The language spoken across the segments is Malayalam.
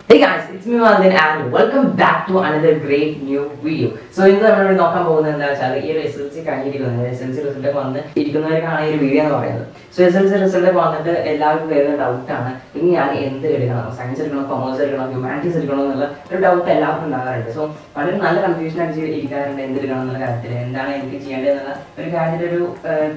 Hey guys, it's me Aldin and welcome back to another great new video. So in the video നോക്കാൻ പോകുന്നത് എന്താ വെച്ചാൽ ഈ റിസൾട്ട്സ് കഴിഞ്ഞിരിക്കുന്നത് എസ്എൽസി റിസൾട്ട് വന്നിരിക്കുന്നവർക്കാണ് ഈ ഒരു വീഡിയോ എന്ന് പറയുന്നത്. സോ എസ്എൽസി റിസൾട്ട് വന്നിട്ട് എല്ലാവർക്കും വരുന്ന ഡൗട്ടാണ് ഇനി ഞാൻ എന്ത് എടുക്കണം, സയൻസ് എടുക്കണോ, കൊമേഴ്സ് എടുക്കണോ, ഹ്യൂമാനിറ്റീസ് എടുക്കണോ എന്നുള്ള ഒരു ഡൗട്ട് എല്ലാവർക്കും ഉണ്ടാകാറുണ്ട്. സോ വളരെ നല്ല കൺഫ്യൂഷൻ അടിച്ച് ഇരിക്കാറുണ്ട് എന്ത് എടുക്കണം എന്നുള്ള കാര്യത്തിൽ, എന്താണ് എനിക്ക് ചെയ്യേണ്ടത് എന്നുള്ള ഒരു കാര്യത്തിൽ ഒരു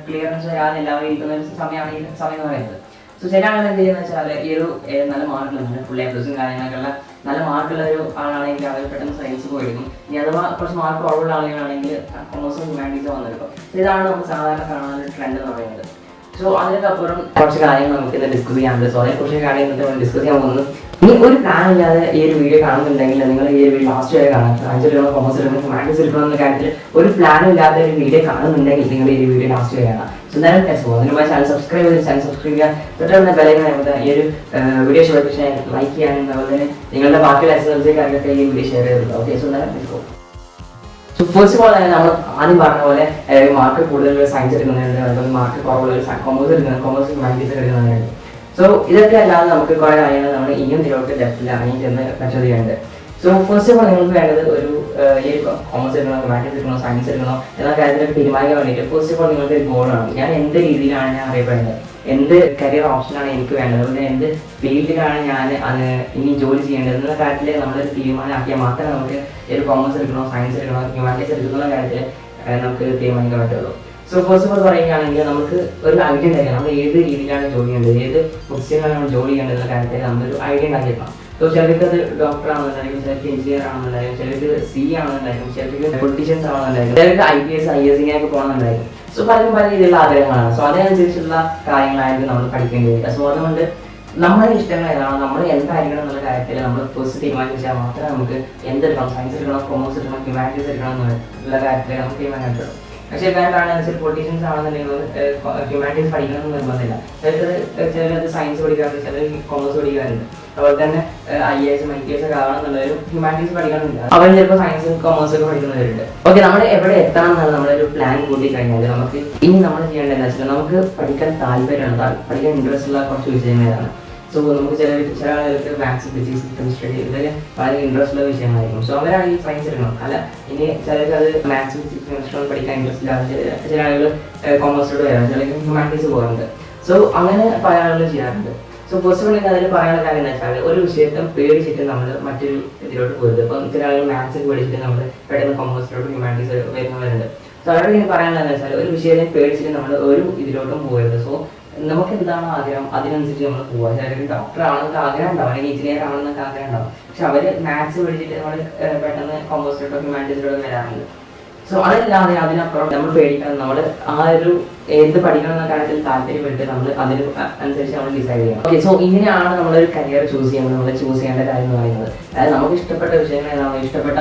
ക്ലിയറൻസ് വരാൻ എല്ലാവരും ഇരിക്കുന്ന ഒരു സമയമാണ് ഈ സമയം എന്ന് പറയുന്നത്. സോ ചില ആളുകൾ എന്ത് ചെയ്യുന്നത് വെച്ചാൽ ഈ ഒരു നല്ല മാർക്കുകളുണ്ട്, ഫുൾ എ പ്ലസും കാര്യങ്ങളൊക്കെയുള്ള നല്ല മാർക്കുള്ള ഒരു ആളാണെങ്കിൽ അവർ പെട്ടെന്ന് സയൻസ് പോയെടുക്കും. ഇനി അഥവാ കുറച്ച് മാർക്ക് കുറവുള്ള ആളുകളാണെങ്കിൽ കൊമേഴ്സും ഹ്യൂമാനിറ്റീസും വന്നെടുക്കും. ഇതാണ് നമുക്ക് സാധാരണ കാണുന്ന ഒരു ട്രെൻഡ് എന്ന് പറയുന്നത്. സോ അതിനൊക്കപ്പുറം കുറച്ച് കാര്യങ്ങൾ നമുക്ക് ഇന്ന് ഡിസ്കസ് ചെയ്യാനുണ്ട്. സോ അതിനെക്കുറിച്ച് കാര്യങ്ങൾ ഡിസ്കസ് ചെയ്യാൻ പോകുന്നത്. ഇനി ഒരു പ്ലാൻ ഇല്ലാതെ ഈ ഒരു വീഡിയോ കാണുന്നുണ്ടെങ്കിൽ നിങ്ങൾ ഈ ഒരു വീഡിയോ ലാസ്റ്റ് വരെ കാണാം. സയൻസ് എടുക്കണോ, കൊമേഴ്സ് എടുക്കണോ, ഹ്യൂമാനിറ്റീസ് എടുക്കണോ എന്ന കാര്യത്തിൽ ഒരു പ്ലാനും ഇല്ലാത്ത ഒരു വീഡിയോ കാണുന്നുണ്ടെങ്കിൽ നിങ്ങൾ ഈ വീഡിയോ ലാസ്റ്റ് വരെ കാണാം. സോ എന്തായാലും അതിനുമായി ചാനൽ സബ്സ്ക്രൈബ് ചെയ്ത് ചാനൽ സബ്സ്ക്രൈബ് ചെയ്യാൻ തൊട്ടുള്ള ബെലൈക്കൺ ഈ ഒരു വീഡിയോ ഇഷ്ടപ്പെട്ട ലൈക്ക് ചെയ്യാനും അതുപോലെ തന്നെ നിങ്ങളുടെ ബാക്കിയുള്ള എക്സസൈസുകാർക്കൊക്കെ ഈ വീഡിയോ ഷെയർ ചെയ്തിട്ടുണ്ട്. ഓക്കെ, സോ എന്തായാലും സോ ഫസ്റ്റ് ഓഫ് ഓൾ തന്നെ നമ്മൾ ആദ്യം പറഞ്ഞ പോലെ മാർക്ക് കൂടുതലുള്ള സയൻസ് എടുക്കുന്നുണ്ട്, അതുപോലെ മാർക്ക് കുറവുള്ള കൊമേഴ്സ് എടുക്കുന്നുണ്ട്, കൊമേഴ്സ് ഹ്യൂമാനിറ്റീസ് എടുക്കുന്നുണ്ട്. സോ ഇതൊക്കെ അല്ലാതെ നമുക്ക് കുറേ കാര്യങ്ങൾ നമ്മൾ ഇനിയും ഇതിലോട്ട് ഡെപ്തിൽ ഇറങ്ങി ചെന്ന് പരിശോധിക്കാനുണ്ട്. സോ ഫസ്റ്റ് ഓഫ് ഓൾ നിങ്ങൾക്ക് വേണ്ടത് ഒരു ഈ കൊമേഴ്സ് എടുക്കണോ, ഹ്യൂമാനിറ്റീസ് എടുക്കണോ, സയൻസ് എടുക്കണോ എന്ന കാര്യത്തിലൊക്കെ തീരുമാനിക്കാൻ വേണ്ടിയിട്ട് ഫസ്റ്റ് ഓഫ് ഓൾ നിങ്ങൾക്ക് ഒരു ഗോളാണ്. ഞാൻ എന്ത് രീതിയിലാണ് ഞാൻ അറിയപ്പെടുന്നത്, എന്ത് കരിയർ ഓപ്ഷനാണ് എനിക്ക് വേണ്ടത്, അതുകൊണ്ട് എന്ത് ഫീൽഡിലാണ് ഞാൻ അത് ഇനി ജോലി ചെയ്യേണ്ടത് എന്നുള്ള കാര്യത്തിൽ നമ്മളൊരു തീരുമാനമാക്കിയാൽ മാത്രമേ നമുക്ക് ഒരു കൊമേഴ്സ് എടുക്കണോ, സയൻസ് എടുക്കണോ, ഹ്യൂമാനിറ്റീസ് എടുക്കുന്ന കാര്യത്തിൽ നമുക്ക് തീരുമാനിക്കാൻ പറ്റുള്ളൂ. സോ ഫസ്റ്റ് ഓഫ് ഓൾ പറയുകയാണെങ്കിൽ നമുക്ക് ഒരു ഐഡിയ ഉണ്ടായിരിക്കണം, നമ്മൾ ഏത് രീതിയിലാണ് ജോലി ചെയ്യേണ്ടത്, ഏത് പൊസിഷനിലാണ് നമ്മൾ ജോലി ചെയ്യേണ്ടത് എന്നുള്ള കാര്യത്തിൽ നമ്മളൊരു ഐഡിയ ഉണ്ടാക്കിയിരിക്കണം. സോ ചിലർക്ക് അത് ഡോക്ടർ ആണെന്നുണ്ടായിരിക്കും, ചിലർക്ക് എഞ്ചിനീയർ ആണെന്നുണ്ടായിരിക്കും, ചിലർക്ക് സി ആണെന്നുണ്ടായിരിക്കും, ചിലർക്ക് പൊളിറ്റീഷ്യൻസ് ആണെന്നുണ്ടായിരിക്കും, ചിലർക്ക് IPS IAS ഇങ്ങനെയൊക്കെ പോകണമെന്നുണ്ടായിരിക്കും. സോ പലരും പല രീതിയിലുള്ള ആഗ്രഹങ്ങളാണ്. സോ അതിനനുസരിച്ചുള്ള കാര്യങ്ങളായിരിക്കും നമ്മൾ പഠിക്കേണ്ടി വരിക. സോ അതുകൊണ്ട് നമ്മുടെ ഇഷ്ടങ്ങൾ ഏതാണ്, നമ്മൾ എന്തായിരിക്കണം എന്നുള്ള കാര്യത്തിൽ നമ്മൾ ഫസ്റ്റ് തീരുമാനിച്ചാൽ മാത്രമേ നമുക്ക് എന്തെടുക്കണം, സയൻസ് എടുക്കണം, കൊമേഴ്സ് എടുക്കണം, ഹ്യൂമാനിറ്റീസ് എടുക്കണം എന്നുള്ള കാര്യത്തിൽ നമുക്ക് തീരുമാനം കിട്ടും. പക്ഷേ വേണ്ടാണ് പൊളിറ്റീഷ്യൻസ് ആണെന്നുണ്ടെങ്കിൽ ഹ്യൂമാനിറ്റീസ് പഠിക്കണം എന്ന് നിർബന്ധമില്ല. ചിലത് സയൻസ് പഠിക്കാറുണ്ട്, ചിലർ കൊമേഴ്സ് പഠിക്കാറുണ്ട്. അതുപോലെ തന്നെ IAS IPS ഒക്കെ ആവണമെന്നുള്ളവരും ഹ്യൂമാനിറ്റീസ് പഠിക്കണമെന്നില്ല, അവർ ചിലപ്പോൾ സയൻസും കൊമേഴ്സും ഒക്കെ പഠിക്കുന്നവരുണ്ട്. ഓക്കെ, നമ്മൾ എവിടെ എത്തണം എന്നാണ് നമ്മളൊരു പ്ലാൻ കൂട്ടി കഴിഞ്ഞാൽ നമുക്ക് ഇനി നമ്മൾ ചെയ്യേണ്ടത് എന്താ വെച്ചാൽ നമുക്ക് പഠിക്കാൻ താല്പര്യമാണ്, പഠിക്കാൻ ഇൻട്രസ്റ്റ് ഉള്ള കുറച്ച് വിഷയങ്ങളാണ്. സോ നമുക്ക് ചില ആളുകൾക്ക് മാത്സ്, ഫിസിക്സ്, കെമിസ്ട്രി ഇതൊക്കെ വളരെ ഇൻട്രസ്റ്റ് ഉള്ള വിഷയങ്ങളായിരിക്കും. സോ അവരാണ് ഈ സയൻസ് എടുക്കണം. അല്ല, ഇനി ചിലർക്ക് അത് മാത്സ്, ഫിസിക്സ്, കെമിസ്ട്രി പഠിക്കാൻ ഇൻട്രസ്റ്റ് ഇല്ലാതെ ചില ആളുകൾ കൊമേഴ്സിലോട്ട് വരാം, ചിലർക്ക് ഹ്യൂമാനിറ്റീസ് പോകാറുണ്ട്. സോ അങ്ങനെ പല ആളുകൾ ചെയ്യാറുണ്ട്. സോ ഫസ്റ്റ് ഓഫ് ഓൾ അതിൽ പറയാനുള്ള കാര്യം എന്താ വെച്ചാൽ ഒരു വിഷയത്തെ പേടിച്ചിട്ട് നമ്മൾ മറ്റൊരു ഇതിലോട്ട് പോകരുത്. ഇപ്പം ചില ആളുകൾ മാത്സ് പേടിച്ചിട്ട് നമ്മൾ പെട്ടെന്ന് കൊമേഴ്സിലോട്ട് ഹ്യൂമാനിറ്റീസ് വരുന്നവരുണ്ട്. സോ അവരുടെ ഇങ്ങനെ പറയാനുള്ളതെന്ന് വെച്ചാൽ ഒരു വിഷയത്തെ പേടിച്ചിട്ട് നമ്മൾ ഒരു ഇതിലോട്ടും പോകരുത്. സോ നമുക്ക് എന്താണ് ആഗ്രഹം അതിനനുസരിച്ച് നമ്മൾ പോവുക. ചിലർക്ക് ഡോക്ടർ ആണെന്നൊക്കെ ആഗ്രഹം ഉണ്ടാവും, അല്ലെങ്കിൽ എഞ്ചിനീയർ ആണെന്നൊക്കെ ആഗ്രഹം ഉണ്ടാവും. പക്ഷെ അവർ മാത്സ് പഠിച്ചിട്ട് നമ്മൾ പെട്ടെന്ന് കൊമേഴ്സിലോട്ടോ ഹ്യൂമാനിറ്റീസിലോട്ടോ വരാറുണ്ട്. സോ അതല്ലാതെ അതിനപ്പുറം നമ്മൾ പേടിക്കണം, നമ്മൾ ആ ഒരു എന്ത് പഠിക്കണം എന്ന കാര്യത്തിൽ താല്പര്യപ്പെട്ട് നമ്മൾ അതിന് അനുസരിച്ച് നമ്മൾ ഡിസൈഡ് ചെയ്യണം. ഓക്കെ, സോ ഇങ്ങനെയാണ് നമ്മളൊരു കരിയർ ചൂസ് ചെയ്യുന്നത്. നമ്മൾ ചൂസ് ചെയ്യേണ്ട കാര്യം എന്ന് പറയുന്നത്, അതായത് നമുക്ക് ഇഷ്ടപ്പെട്ട വിഷയങ്ങൾ ഏതാണ്, ഇഷ്ടപ്പെട്ട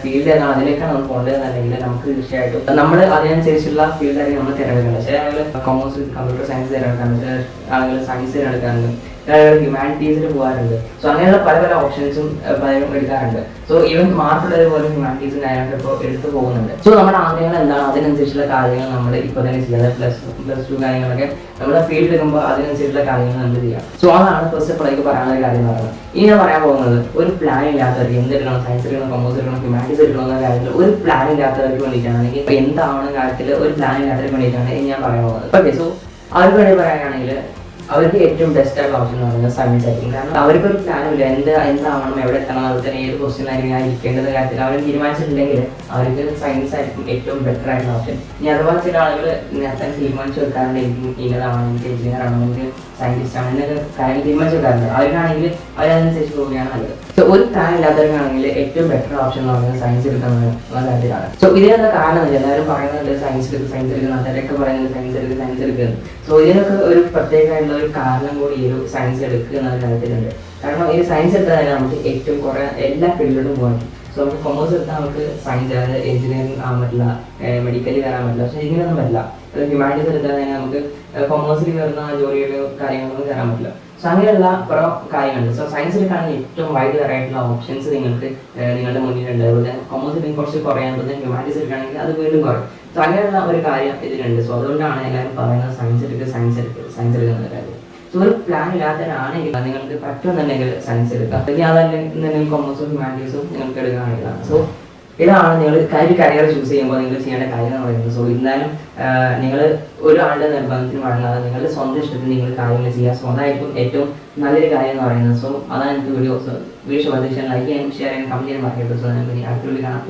ഫീൽഡ് ഏതാണ്, അതിലേക്കാണ് നമ്മൾ പോകേണ്ടതെന്നുണ്ടെങ്കിൽ നമുക്ക് തീർച്ചയായിട്ടും നമ്മൾ അതിനനുസരിച്ചുള്ള ഫീൽഡായിരിക്കും നമ്മൾ തിരഞ്ഞെടുക്കേണ്ടത്. ചില ആളുകൾ കൊമേഴ്സ്, കമ്പ്യൂട്ടർ സയൻസ് തിരഞ്ഞെടുക്കാറുണ്ട്, ചില ആളുകൾ സയൻസ് തിരഞ്ഞെടുക്കാറുണ്ട്, ചില ആളുകൾ ഹ്യൂമാനിറ്റീസിൽ പോകാറുണ്ട്. സോ അങ്ങനെയുള്ള പല പല ഓപ്ഷൻസും പലരും എടുക്കാറുണ്ട്. സോ ഈവൻ മാർക്കുള്ളത് പോലെ ഹ്യൂമാനിറ്റീസും കാര്യങ്ങളൊക്കെ ഇപ്പോൾ എടുത്തു പോകുന്നുണ്ട്. സോ നമ്മുടെ ആഗ്രഹങ്ങൾ എന്താണ് അതിനനുസരിച്ചുള്ള കാര്യങ്ങൾ നമ്മൾ ഇപ്പോൾ തന്നെ ചെയ്യാതെ പ്ലസ് ടു കാര്യങ്ങളൊക്കെ നമ്മുടെ ഫീൽഡ് എടുക്കുമ്പോൾ അതിനനുസരിച്ചുള്ള കാര്യങ്ങൾ നമ്മൾ ചെയ്യാം. സോ അതാണ് ഫസ്റ്റ് ഓഫ് ഓൾ എനിക്ക് പറയാനുള്ള കാര്യം എന്ന് പറയുന്നത്. ഇനി ഞാൻ പറയാൻ പോകുന്നത് ഒരു പ്ലാൻ ഇല്ലാത്തവർക്ക് എന്തെടുക്കണം, സയൻസ് എടുക്കണം, കൊമേഴ്സ് എടുക്കണം, ഹ്യൂമാനിറ്റീസ് എടുക്കണം എന്ന കാര്യത്തിൽ ഒരു പ്ലാൻ ഇല്ലാത്തവർക്ക് വേണ്ടിയിട്ടാണ്, അല്ലെങ്കിൽ എന്താവണ കാര്യത്തിൽ ഒരു പ്ലാൻ ഇല്ലാത്തവർക്ക് വേണ്ടിയിട്ടാണ് ഞാൻ പറയാൻ പോകുന്നത്. ഓക്കെ, സോ അവർക്ക് വേണ്ടി പറയാനാണെങ്കിൽ അവർക്ക് ഏറ്റവും ബെസ്റ്റ് ആയിട്ടുള്ള ഓപ്ഷൻ എന്ന് പറയുന്നത് സയൻസ് ആയിരിക്കും. കാരണം അവർക്കൊരു പ്ലാനില്ല, എന്താവണം, എവിടെ എത്തണം, അതുപോലെ തന്നെ ഏത് പൊസിഷനിലായിരിക്കും ഞാൻ ഇരിക്കേണ്ടത് കാര്യത്തിൽ അവർ തീരുമാനിച്ചിട്ടുണ്ടെങ്കിൽ അവർക്ക് സയൻസ് ആയിരിക്കും ഏറ്റവും ബെറ്റർ ആയിട്ടുള്ള ഓപ്ഷൻ. ഇനി അഥവാ ചില ആളുകൾ നേരത്തെ തീരുമാനിച്ചു വെക്കാറുണ്ട്, എനിക്ക് ഇന്നതാണോ, എനിക്ക് എഞ്ചിനീയർ ആണോ, എനിക്ക് സയൻറ്റിസ്റ്റ് ആണ് എന്നൊക്കെ കാര്യങ്ങൾ തീരുമാനിച്ചു വെക്കാറുണ്ട്. അവർക്കാണെങ്കിൽ അവരതനുസരിച്ച് പോവുകയാണ് നല്ലത്. സോ ഒരു പ്ലാൻ ഇല്ലാത്തവർക്കാണെങ്കിൽ ഏറ്റവും ബെറ്റർ ഓപ്ഷൻ എന്ന് പറയുന്നത് സയൻസ് എടുക്കുന്ന കാര്യത്തിലാണ്. സോ ഇതിനുള്ള കാരണം എല്ലാവരും പറയുന്നുണ്ട് സയൻസ് എടുക്കുന്ന ആൾക്കാരൊക്കെ പറയുന്നത് സയൻസ് എടുക്കുന്നത്. സോ ഇതിനൊക്കെ ഒരു പ്രത്യേകമായിട്ടുള്ള ഒരു കാരണം കൂടി ഈ ഒരു സയൻസ് എടുക്കുക എന്ന കാര്യത്തിലുണ്ട്. കാരണം ഈ സയൻസ് എടുത്താൽ തന്നെ നമുക്ക് ഏറ്റവും കുറേ എല്ലാ ഫീൽഡിലോട്ടും പോകാൻ പറ്റും. സോ നമുക്ക് കൊമേഴ്സ് എടുത്താൽ നമുക്ക് സയൻസ്, അതായത് എഞ്ചിനീയറിംഗ് ആകാൻ പറ്റില്ല, മെഡിക്കലിൽ കയറാൻ പറ്റില്ല. പക്ഷേ ഇങ്ങനെയൊന്നും പറ്റില്ല. ഹ്യൂമാനിറ്റീസ് എടുത്താൽ തന്നെ നമുക്ക് കൊമേഴ്സിൽ കയറുന്ന ജോലിയുടെ കാര്യങ്ങളൊന്നും കയറാൻ പറ്റില്ല. സോ അങ്ങനെയുള്ള കുറേ കാര്യങ്ങളുണ്ട്. സോ സയൻസ് എടുക്കുകയാണെങ്കിൽ ഏറ്റവും വൈഡ് തരമായിട്ടുള്ള ഓപ്ഷൻസ് നിങ്ങൾക്ക് നിങ്ങളുടെ മുന്നിലുണ്ട്. അതുപോലെ കൊമേഴ്സ് എടുക്കും കുറച്ച് കുറയാനുള്ളത്, ഹ്യൂമാനിറ്റീസ് എടുക്കുകയാണെങ്കിൽ അത് വീണ്ടും കുറയും. സോ അങ്ങനെയുള്ള ഒരു കാര്യം ഇതിലുണ്ട്. സോ അതുകൊണ്ടാണ് എല്ലാവരും പറയുന്നത് സയൻസ് എടുക്കുന്നത് കാര്യം. സോ ഒരു പ്ലാൻ ഇല്ലാത്തവരാണെങ്കിൽ നിങ്ങൾക്ക് പറ്റുമെന്നുണ്ടെങ്കിൽ സയൻസ് എടുക്കാം, അല്ലെങ്കിൽ അതല്ലെങ്കിൽ കൊമേഴ്സും ഹ്യൂമാനിറ്റീസും നിങ്ങൾക്ക് എടുക്കുകയാണെങ്കിലാണ്. സോ ഇതാണ് നിങ്ങൾ കരിയർ ചൂസ് ചെയ്യുമ്പോൾ നിങ്ങൾ ചെയ്യേണ്ട കാര്യം എന്ന് പറയുന്നത്. സോ എന്തായാലും നിങ്ങൾ ഒരാളുടെ നിർബന്ധത്തിന് വഴങ്ങാതെ നിങ്ങളുടെ സ്വന്തം ഇഷ്ടത്തിന് നിങ്ങൾ കാര്യങ്ങൾ ചെയ്യുക. സോ അതായിരിക്കും ഏറ്റവും നല്ലൊരു കാര്യം എന്ന് പറയുന്നത്. സോ അതാണ് എനിക്ക് വീഡിയോ ശ്രദ്ധിച്ചാൽ ലൈക്ക് ചെയ്യാനും ഷെയർ ചെയ്യാനും കമന്റ് ചെയ്യാനും മറക്കരുത്. സോ നമുക്ക് അടുത്ത വീഡിയോ കാണാം.